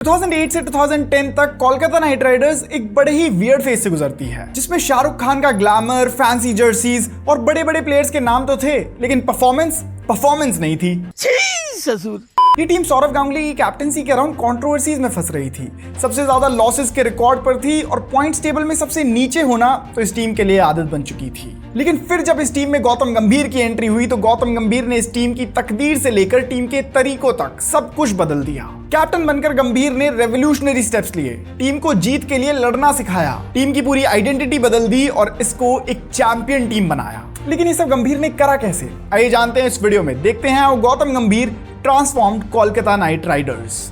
2008 से 2010 तक Kolkata night Riders एक बड़े ही वियर्ड फेज से गुजरती है, जिसमें शाहरुख खान का ग्लैमर, फैंसी जर्सीज और बड़े बड़े प्लेयर्स के नाम तो थे, लेकिन परफॉर्मेंस नहीं थी। ससुर ये टीम सौरव गांगुली की कैप्टनसी के अराउंड कंट्रोवर्सीज में फंस रही थी, सबसे ज्यादा लॉसेस के रिकॉर्ड पर थी और पॉइंट्स टेबल में सबसे नीचे होना तो इस टीम के लिए आदत बन चुकी थी। लेकिन फिर जब इस टीम में गौतम गंभीर की एंट्री हुई तो गौतम गंभीर ने इस टीम की तकदीर से लेकर टीम के तरीकों तक सब कुछ बदल दिया। कैप्टन बनकर गंभीर ने रेवोल्यूशनरी स्टेप्स लिए, टीम को जीत के लिए लड़ना सिखाया, टीम की पूरी आइडेंटिटी बदल दी और इसको एक चैंपियन टीम बनाया। लेकिन ये सब गंभीर ने करा कैसे, आइए जानते हैं इस वीडियो में। देखते हैं वो गौतम गंभीर ट्रांसफॉर्म्ड कोलकाता नाइट राइडर्स।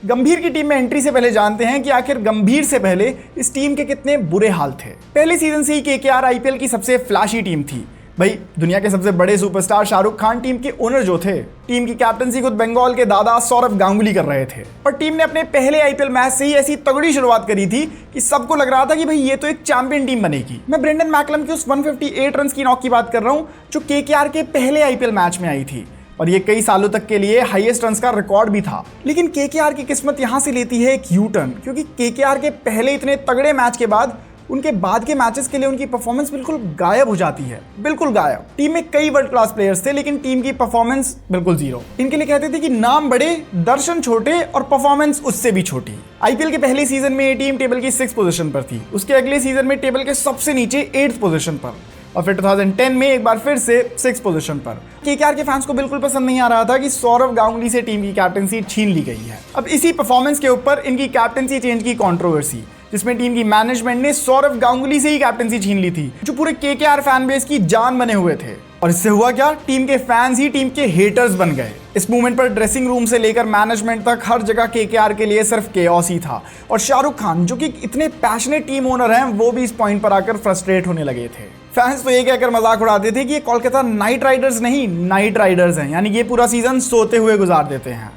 गंभीर की टीम में एंट्री से पहले जानते हैं कि आखिर गंभीर से पहले इस टीम के कितने बुरे हाल थे। पहले सीजन से ही केकेआर आईपीएल की सबसे फ्लैशी टीम थी। भाई, दुनिया के सबसे बड़े सुपरस्टार शाहरुख खान टीम के ओनर जो थे, टीम की कैप्टनसी खुद बंगाल के दादा सौरव गांगुली कर रहे थे और टीम ने अपने पहले आईपीएल मैच से ही ऐसी तगड़ी शुरुआत करी थी कि सबको लग रहा था कि भाई ये तो एक चैंपियन टीम बनेगी। मैं ब्रेंडन मैकलम की उस 158 रन की नॉक की बात कर रहा हूं जो केकेआर के पहले आईपीएल मैच में आई थी और ये कई सालों तक के लिए हाईएस्ट रन्स का रिकॉर्ड भी था। लेकिन केकेआर की किस्मत यहां से लेती है एक यू टर्न, क्योंकि केकेआर के पहले इतने तगड़े मैच के बाद उनके बाद के मैचेस के लिए उनकी परफॉर्मेंस बिल्कुल गायब हो जाती है, बिल्कुल गायब। टीम में कई वर्ल्ड क्लास प्लेयर्स थे लेकिन टीम की परफॉर्मेंस बिल्कुल जीरो। इनके लिए कहते थे कि नाम बड़े, दर्शन छोटे और परफॉर्मेंस उससे भी छोटी। आईपीएल के पहले सीजन में ये टीम टेबल की 6th पोजीशन पर थी, उसके अगले सीजन में टेबल के सबसे नीचे 8th पोजीशन पर और फिर 2010 में एक बार फिर से 6th पोजीशन पर। केकेआर के फैंस को बिल्कुल पसंद नहीं आ रहा था कि सौरव गांगुली से टीम की कैप्टनसी छीन ली गई है। अब इसी परफॉर्मेंस के ऊपर इनकी कैप्टनसी चेंज की कंट्रोवर्सी, जिसमें टीम की मैनेजमेंट ने सौरव गांगुली से ही कैप्टनसी छीन ली थी, जो पूरे केकेआर फैन बेस की जान बने हुए थे। और इससे हुआ क्या, टीम के फैंस ही टीम के हेटर्स बन गए। इस मूवमेंट पर ड्रेसिंग रूम से लेकर मैनेजमेंट तक हर जगह केकेआर के लिए सिर्फ केओस ही था और शाहरुख खान जो कि इतने पैशनेट टीम ओनर हैं, वो भी इस पॉइंट पर आकर फ्रस्ट्रेट होने लगे थे। फैंस तो ये कहकर मजाक उड़ाते थे कि ये कोलकाता नाइट राइडर्स नहीं, नाइट राइडर्स हैं, यानी ये पूरा सीजन सोते हुए गुजार देते हैं।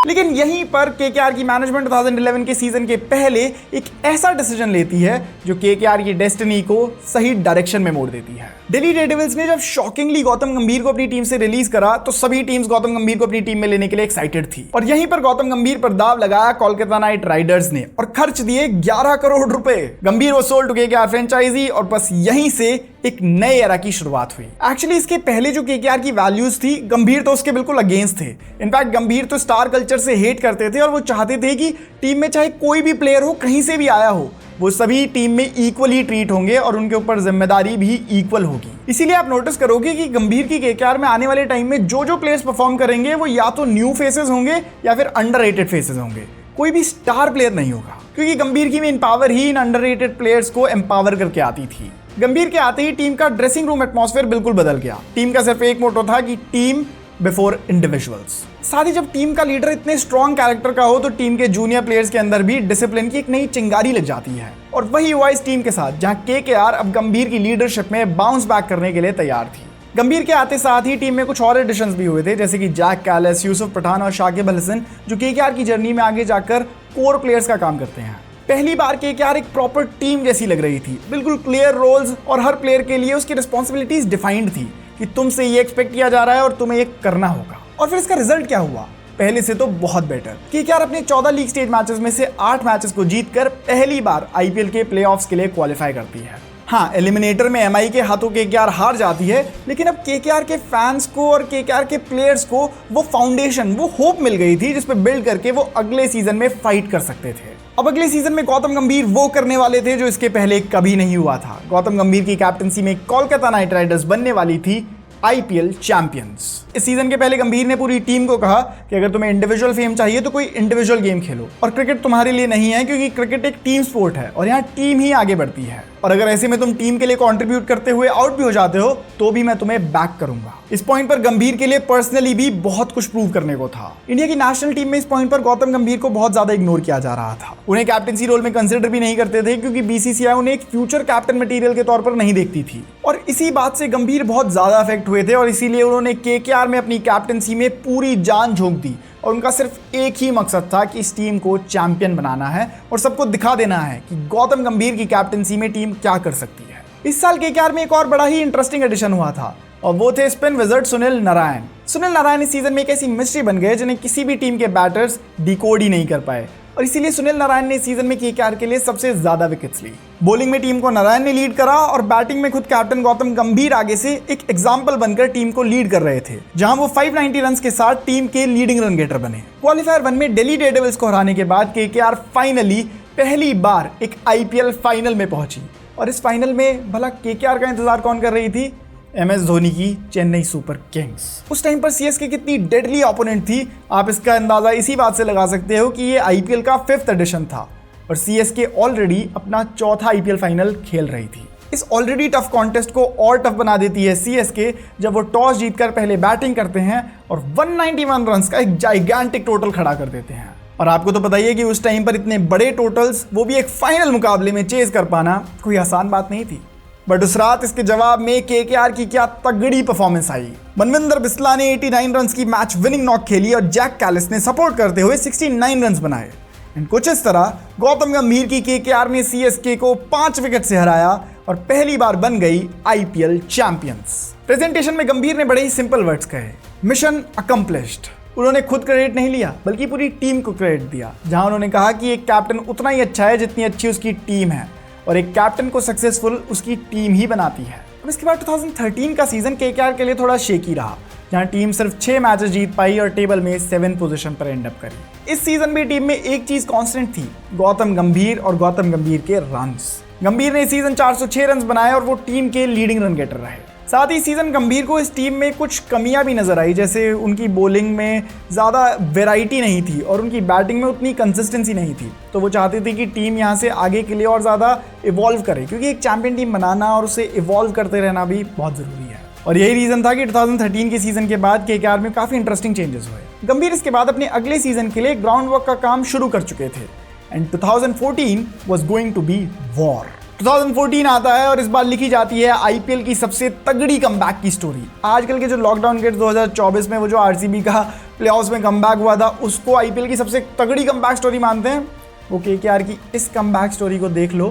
लेकिन यहीं पर केकेआर की मैनेजमेंट 2011 के सीजन के पहले एक ऐसा डिसीजन लेती है जो केकेआर की डेस्टिनी को सही डायरेक्शन में मोड़ देती है। दिल्ली डेयरडेविल्स ने जब शॉकिंगली गौतम गंभीर को अपनी टीम से रिलीज करा तो सभी टीम्स गौतम गंभीर को अपनी टीम में लेने के लिए एक्साइटेड थी और यहीं पर गौतम गंभीर पर दाव लगाया कोलकाता नाइट राइडर्स ने और खर्च दिए 11 करोड़ रुपए। गंभीर वो सोल्ड टू केकेआर फ्रेंचाइजी और बस यहीं से एक नए एरा की शुरुआत हुई। एक्चुअली इसके पहले जो केकेआर की वैल्यूज थी, गंभीर तो उसके बिल्कुल अगेंस्ट थे। इनफैक्ट गंभीर तो स्टार कल्चर से हेट करते थे और वो चाहते थे कि टीम में चाहे कोई भी प्लेयर हो, कहीं से भी आया हो, वो सभी टीम में इक्वली ट्रीट होंगे और उनके ऊपर जिम्मेदारी भी इक्वल होगी। इसीलिए आप नोटिस करोगे कि गंभीर की केकेआर में आने वाले टाइम में जो प्लेयर्स परफॉर्म करेंगे वो या तो न्यू फेसेस होंगे या फिर अंडररेटेड फेसेस होंगे, कोई भी स्टार प्लेयर नहीं होगा, क्योंकि गंभीर की मेन पावर ही इन अंडररेटेड प्लेयर्स को एम्पावर करके आती थी। गंभीर के आते ही टीम का ड्रेसिंग रूम एटमॉस्फेयर बिल्कुल बदल गया। टीम का सिर्फ एक मोटो था कि टीम बिफोर इंडिविजुअल्स। साथ ही जब टीम का लीडर इतने स्ट्रॉन्ग कैरेक्टर का हो तो टीम के जूनियर प्लेयर्स के अंदर भी डिसिप्लिन की एक नई चिंगारी लग जाती है और वही हुआ इस टीम के साथ, जहां केकेआर अब गंभीर की लीडरशिप में बाउंस बैक करने के लिए तैयार थी। गंभीर के आते साथ ही टीम में कुछ और एडिशंस भी हुए थे, जैसे कि जैक कैलिस, यूसुफ पठान और शाकिब अल हसन, जो केकेआर की जर्नी में आगे जाकर कोर प्लेयर्स का काम करते हैं। पहली बार केकेआर एक प्रॉपर टीम जैसी लग रही थी, बिल्कुल क्लियर रोल्स और हर प्लेयर के लिए उसकी रिस्पॉन्सिबिलिटीज डिफाइंड थी कि तुमसे ये एक्सपेक्ट किया जा रहा है और तुम्हें ये करना होगा। और फिर इसका रिजल्ट क्या हुआ, पहले से तो बहुत बेटर। केकेआर अपने 14 लीग स्टेज मैचेस में से 8 मैचेस को जीतकर पहली बार आईपीएल के प्लेऑफ्स के लिए क्वालिफाई करती है। हाँ, एलिमिनेटर में एमआई के हाथों केकेआर हार जाती है, लेकिन अब केकेआर के फैंस को और केकेआर के प्लेयर्स को वो फाउंडेशन, वो होप मिल गई थी जिस पे बिल्ड करके वो अगले सीजन में फाइट कर सकते थे। अब अगले सीजन में गौतम गंभीर वो करने वाले थे जो इसके पहले कभी नहीं हुआ था। गौतम गंभीर की कैप्टनसी में कोलकाता नाइट राइडर्स बनने वाली थी आईपीएल चैंपियंस। इस सीजन के पहले गंभीर ने पूरी टीम को कहा कि अगर तुम्हें इंडिविजुअल फेम चाहिए तो कोई इंडिविजुअल गेम खेलो और क्रिकेट तुम्हारे लिए नहीं है, क्योंकि क्रिकेट एक टीम स्पोर्ट है और यहाँ टीम ही आगे बढ़ती है और अगर ऐसे में तुम टीम के लिए कंट्रीब्यूट करते हुए आउट भी हो जाते हो तो भी मैं तुम्हें बैक करूंगा। इस पॉइंट पर गंभीर के लिए पर्सनली भी बहुत कुछ प्रूव करने को था। इंडिया की नेशनल टीम में इस पॉइंट पर गौतम गंभीर को बहुत ज्यादा इग्नोर किया जा रहा था। उन्हें कैप्टनसी रोल में कंसिडर भी नहीं करते थे, क्योंकि बीसीसीआई उन्हें एक फ्यूचर कैप्टन मटेरियल के तौर पर नहीं देखती थी और इसी बात से गंभीर बहुत ज्यादा अफेक्ट हुए थे और इसीलिए उन्होंने केकेआर में अपनी कैप्टनसी में पूरी जान झोंक दी और उनका सिर्फ एक ही मकसद था कि इस टीम को चैंपियन बनाना है और सबको दिखा देना है कि गौतम गंभीर की कैप्टनसी में टीम क्या कर सकती है। इस साल केकेआर में एक और बड़ा ही इंटरेस्टिंग एडिशन हुआ था। और वो थे स्पिन विजर्ड सुनील नारायण। सुनील नारायण इस सीजन में एक ऐसी मिस्ट्री बन गए जिन्हें किसी भी टीम के बैटर्स डिकोड ही नहीं कर पाए, और इसीलिए सुनील नारायण ने इस सीजन में केकेआर के लिए सबसे ज्यादा विकेट्स ली। बॉलिंग में टीम को नारायण ने लीड करा और बैटिंग में खुद कैप्टन गौतम गंभीर आगे से एक एग्जाम्पल बनकर टीम को लीड कर रहे थे, जहां वो 590 रन के साथ टीम के लीडिंग रन गेटर बने। क्वालीफायर 1 में दिल्ली डेयरडेविल्स को हराने के बाद केकेआर फाइनली पहली बार एक आईपीएल फाइनल में पहुंची, और इस फाइनल में भला केकेआर का इंतजार कौन कर रही थी? MS धोनी की चेन्नई सुपर किंग्स। उस टाइम पर सीएसके कितनी डेडली ओपोनेंट थी, आप इसका अंदाजा इसी बात से लगा सकते हो कि ये आईपीएल का 5th एडिशन था और सीएसके ऑलरेडी अपना 4था आईपीएल फाइनल खेल रही थी। इस ऑलरेडी टफ कॉन्टेस्ट को और टफ बना देती है सीएसके जब वो टॉस जीतकर पहले बैटिंग करते हैं और 191 रन का एक जाइगैंटिक टोटल खड़ा कर देते हैं। और आपको तो पता ही है कि उस टाइम पर इतने बड़े टोटल्स, वो भी एक फाइनल मुकाबले में चेज कर पाना कोई आसान बात नहीं थी। बट उस रात इसके जवाब में केकेआर की क्या तगड़ी परफॉर्मेंस आई। मनविंदर बिस्ला ने 89 रन की मैच विनिंग नॉक खेली और जैक कैलिस ने सपोर्ट करते हुए 69 रन बनाए। एंड कुछ इस तरह गौतम गंभीर की केकेआर ने सीएसके को 5 विकेट से हराया और पहली बार बन गई आईपीएल चैंपियंस। प्रेजेंटेशन में गंभीर ने बड़े ही सिंपल वर्ड्स कहे, मिशन अकम्प्लिश्ड। उन्होंने खुद क्रेडिट नहीं लिया बल्कि पूरी टीम को क्रेडिट दिया, जहां उन्होंने कहा कि एक कैप्टन उतना ही अच्छा है जितनी अच्छी उसकी टीम है, और एक कैप्टन को सक्सेसफुल उसकी टीम ही बनाती है। और इसके बाद 2013 का सीजन केकेआर के लिए थोड़ा शेकी रहा, जहां टीम सिर्फ 6 मैचेस जीत पाई और टेबल में 7 पोजीशन पर एंड अप करी। इस सीजन में टीम में एक चीज कांस्टेंट थी, गौतम गंभीर और गौतम गंभीर के रन्स। गंभीर ने इस सीजन 406 रन बनाए और वो टीम के लीडिंग रन गेटर रहे। साथ ही सीजन गंभीर को इस टीम में कुछ कमियां भी नजर आई, जैसे उनकी बॉलिंग में ज़्यादा वैरायटी नहीं थी और उनकी बैटिंग में उतनी कंसिस्टेंसी नहीं थी। तो वो चाहते थे कि टीम यहाँ से आगे के लिए और ज़्यादा इवॉल्व करे, क्योंकि एक चैंपियन टीम बनाना और उसे इवॉल्व करते रहना भी बहुत ज़रूरी है। और यही रीज़न था कि 2013 के सीजन के बाद केकेआर में काफ़ी इंटरेस्टिंग चेंजेस हुए। गंभीर इसके बाद अपने अगले सीजन के लिए ग्राउंड वर्क का काम शुरू कर चुके थे, and 2014 was going to be war. 2014 आता है और इस बार लिखी जाती है आईपीएल की सबसे तगड़ी कमबैक की स्टोरी। आजकल के जो लॉकडाउन गेट्स 2024 में वो जो आरसीबी का प्लेऑफ्स में कमबैक हुआ था, उसको आईपीएल की सबसे तगड़ी कमबैक स्टोरी मानते हैं। वो केकेआर की इस कमबैक स्टोरी को देख लो,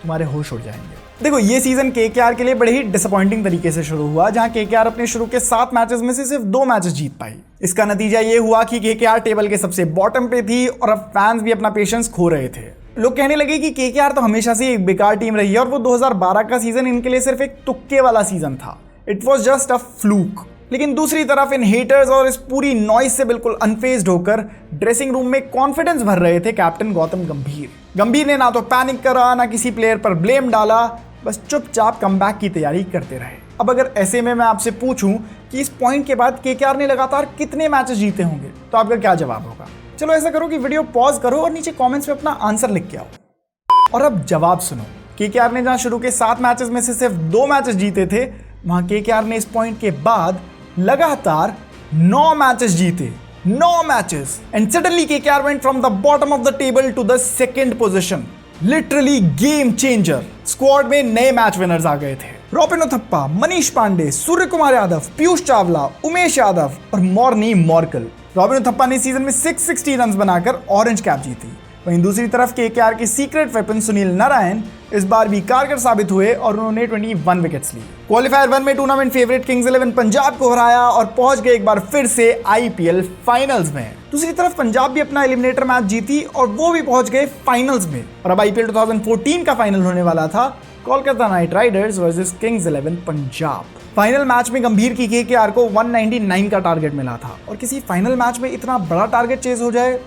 तुम्हारे होश उड़ जाएंगे। देखो, ये सीजन केकेआर के लिए बड़े ही डिसअपॉइंटिंग तरीके से शुरू हुआ, जहां केकेआर अपने शुरू के 7 मैचेस में से सिर्फ 2 मैचेस जीत पाई। इसका नतीजा ये हुआ कि केकेआर टेबल के सबसे बॉटम पे थी और अब फैंस भी अपना पेशेंस खो रहे थे। लोग कहने लगे कि केकेआर तो हमेशा से एक बेकार टीम रही है और वो 2012 का सीजन इनके लिए सिर्फ एक तुक्के वाला सीजन था, it was just a fluke. लेकिन दूसरी तरफ इन हेटर्स और इस पूरी नॉइज से बिल्कुल अनफेज्ड होकर ड्रेसिंग रूम में कॉन्फिडेंस भर रहे थे कैप्टन गौतम गंभीर। गंभीर ने ना तो पैनिक करा, ना किसी प्लेयर पर ब्लेम डाला, बस चुपचाप कमबैक की तैयारी करते रहे। अब अगर ऐसे में मैं आपसे पूछूं कि इस पॉइंट के बाद केकेआर ने लगातार कितने मैचेस जीते होंगे, तो आपका क्या जवाब होगा? चलो ऐसा करो कि वीडियो पॉज करो और नीचे कमेंट्स में अपना आंसर लिख के आओ। और अब जवाब सुनो। केकेआर ने जहां शुरू के 7 मैचेस में से सिर्फ 2 मैचेस जीते थे, वहां केकेआर ने इस पॉइंट के बाद लगातार 9 मैचेस जीते। 9 matches, and suddenly KKR went from the bottom of the table to the 2nd position. Literally game changer. Squad में नए मैच विनर्स आ गए थे, रॉबिन उथप्पा, मनीष पांडे, सूर्य कुमार यादव, पीयूष चावला, उमेश यादव और मॉर्नी मॉर्कल। रॉबिन उथप्पा ने सीजन में 660 रन बनाकर ऑरेंज कैप जीती। वहीं दूसरी तरफ केकेआर के सीक्रेट वेपन सुनील नारायण इस बार भी कारगर साबित हुए और उन्होंने 21 विकेट्स ली। क्वालीफायर 1 में टूर्नामेंट फेवरेट किंग्स 11 पंजाब को हराया और पहुंच गए एक बार फिर से आईपीएल फाइनल्स में। दूसरी तरफ पंजाब भी अपना एलिमिनेटर मैच जीती और वो भी पहुंच गए फाइनल्स में। और अब आईपीएल 2014 का फाइनल होने वाला था, Kolkata night Riders versus Kings 11 Punjab. Final match में गंभीर की केकेआर को 199 का टारगेट मिला था, और किसी फाइनल मैच में इतना बड़ा टारगेट चेज हो जाए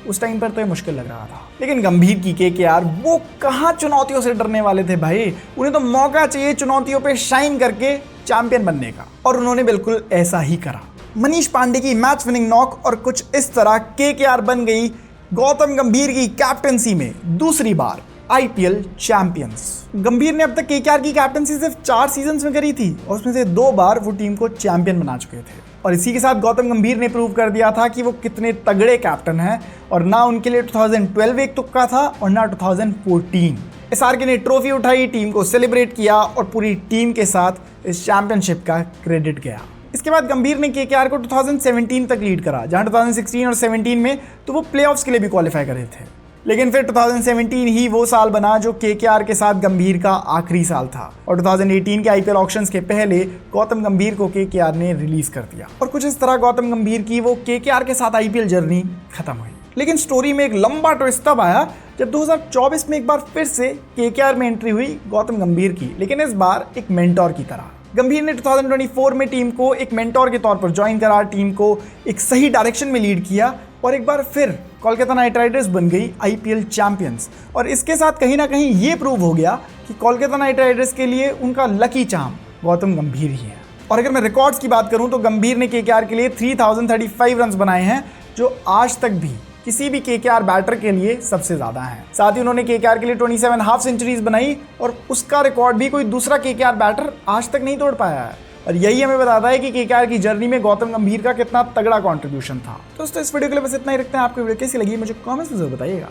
उस टाइम पर तो ये मुश्किल लग रहा था। लेकिन गंभीर की केकेआर वो कहां चुनौतियों से डरने वाले थे भाई, उन्हें तो मौका चाहिए चुनौतियों पे शाइन करके चैंपियन बनने का, और उन्होंने बिल्कुल ऐसा ही करा। मनीष पांडे की मैच विनिंग नॉक और कुछ इस तरह केकेआर बन गई गौतम गंभीर की कैप्टनसी में दूसरी बार आईपीएल चैंपियंस। गंभीर ने अब तक केकेआर की कैप्टनसी सिर्फ 4 सीजन्स में करी थी और उसमें से 2 बार वो टीम को चैंपियन बना चुके थे। और इसी के साथ गौतम गंभीर ने प्रूव कर दिया था कि वो कितने तगड़े कैप्टन हैं, और ना उनके लिए 2012 एक तुक्का था और ना 2014। एसआरके ने ट्रॉफी उठाई, टीम को सेलिब्रेट किया और पूरी टीम के साथ इस चैंपियनशिप का क्रेडिट गया। इसके बाद गंभीर ने केकेआर को 2017 तक लीड करा, जहां 2016 और 17 में तो वो प्लेऑफ्स के लिए भी क्वालिफाई करे थे। लेकिन फिर 2017 ही वो साल बना जो केकेआर के साथ गंभीर का आखिरी साल था और 2018 के आईपीएल ऑक्शंस के पहले गौतम गंभीर को केकेआर ने रिलीज कर दिया और कुछ इस तरह गौतम गंभीर की वो केकेआर के साथ आईपीएल जर्नी खत्म हुई। लेकिन स्टोरी में एक लंबा ट्विस्ट तब आया जब 2024 में एक बार फिर से केकेआर में एंट्री हुई गौतम गंभीर की, लेकिन इस बार एक मेंटोर की तरह। गंभीर ने 2024 में टीम को एक मेंटोर के तौर पर ज्वाइन करा, टीम को एक सही डायरेक्शन में लीड किया और एक बार फिर कोलकाता नाइट राइडर्स बन गई आईपीएल चैंपियंस। और इसके साथ कहीं ना कहीं ये प्रूव हो गया कि कोलकाता नाइट राइडर्स के लिए उनका लकी चार्म गौतम गंभीर ही है। और अगर मैं रिकॉर्ड्स की बात करूं तो गंभीर ने केकेआर के लिए 3035 रन बनाए हैं, जो आज तक भी किसी भी केकेआर बैटर के लिए सबसे ज्यादा हैं। साथ ही उन्होंने केकेआर के लिए 27 हाफ सेंचुरीज बनाई और उसका रिकॉर्ड भी कोई दूसरा केकेआर बैटर आज तक नहीं तोड़ पाया है। और यही हमें बताता है कि केकेआर की जर्नी में गौतम गंभीर का कितना तगड़ा कंट्रीब्यूशन था। दोस्तों इस वीडियो के लिए बस इतना ही रखते हैं। आपको वीडियो कैसी लगी मुझे कमेंट्स में जरूर बताइएगा।